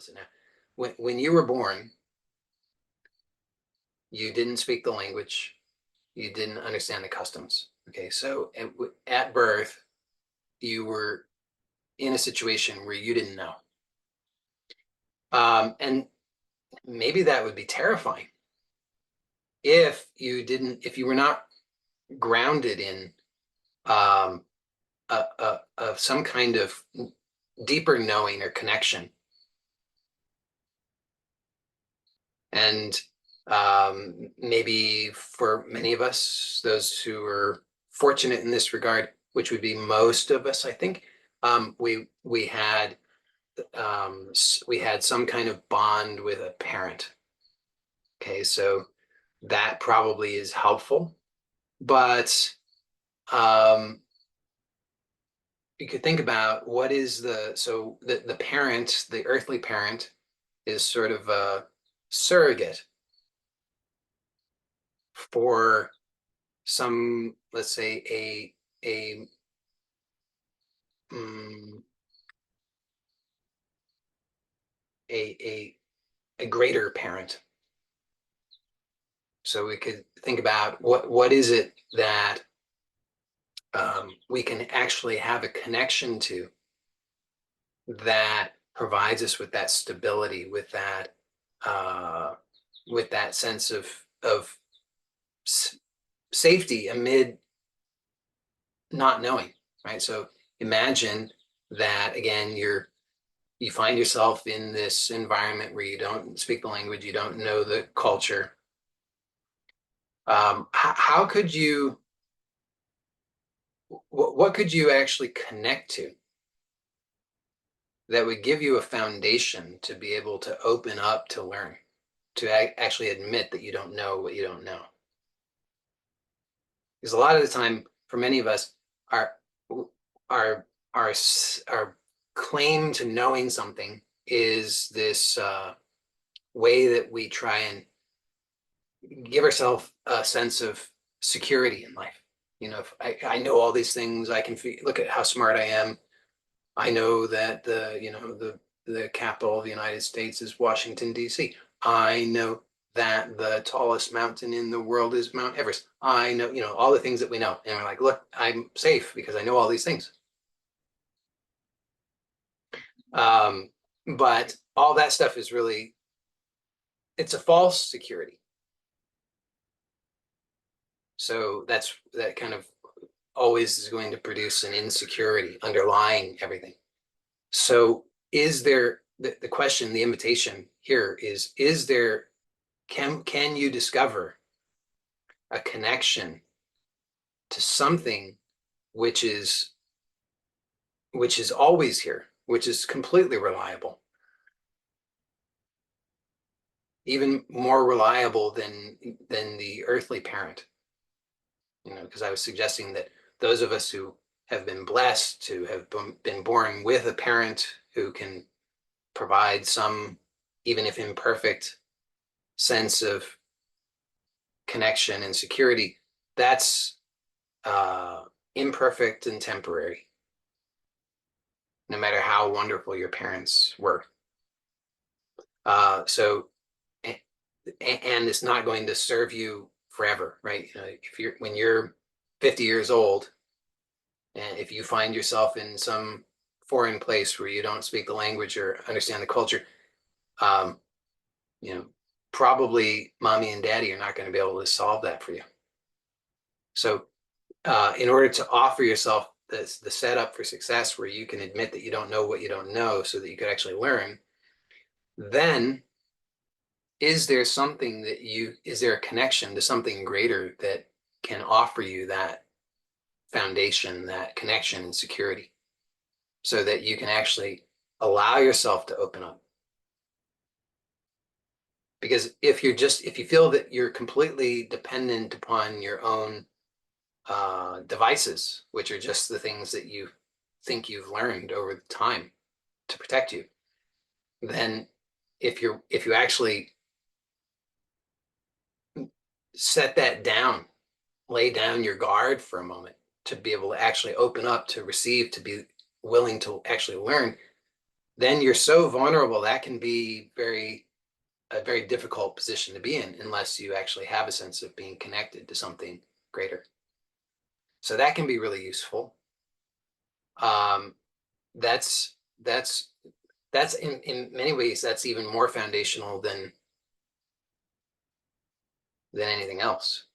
opposite now. When you were born, you didn't speak the language. You didn't understand the customs. Okay, so at birth, you were in a situation where you didn't know. And maybe that would be terrifying if you were not grounded in some kind of deeper knowing or connection. And maybe for many of us, those who are fortunate in this regard, which would be most of us, I think, we had some kind of bond with a parent. Okay, so that probably is helpful, but you could think about what is the parent, the earthly parent, is sort of a surrogate for some, let's say, mm, a greater parent. So we could think about what is it that we can actually have a connection to that provides us with that stability, uh, with that sense of safety amid not knowing, right? So imagine that again, you find yourself in this environment where you don't speak the language, you don't know the culture. How could you? What could you actually connect to that would give you a foundation to be able to open up to learn, to actually admit that you don't know what you don't know? Because a lot of the time, for many of us, our our our our claim to knowing something is this way that we try and give ourselves a sense of security in life. You know, if I know all these things, I can look at how smart I am. I know that the capital of the United States is Washington, D.C. I know that the tallest mountain in the world is Mount Everest. I know, all the things that we know. And we're like, look, I'm safe because I know all these things. But all that stuff is really, it's a false security. So that kind of always is going to produce an insecurity underlying everything. So is there the question, the invitation here is there, can you discover a connection to something which is always here, which is completely reliable, even more reliable than the earthly parent? Because I was suggesting that those of us who have been blessed to have been born with a parent who can provide some, even if imperfect, sense of connection and security, that's imperfect and temporary, no matter how wonderful your parents were. So, and it's not going to serve you forever, right? When you're 50 years old, and if you find yourself in some foreign place where you don't speak the language or understand the culture, um, you know, probably mommy and daddy are not going to be able to solve that for you. So, in order to offer yourself the setup for success where you can admit that you don't know what you don't know so that you could actually learn, then is there a connection to something greater that can offer you that foundation, that connection and security so that you can actually allow yourself to open up? Because if you feel that you're completely dependent upon your own devices, which are just the things that you think you've learned over time to protect you, then if you actually set that down, lay down your guard for a moment to be able to actually open up, to receive, to be willing to actually learn, then you're so vulnerable that can be a very difficult position to be in unless you actually have a sense of being connected to something greater. So that can be really useful. Um, that's that's that's in many ways that's even more foundational than anything else.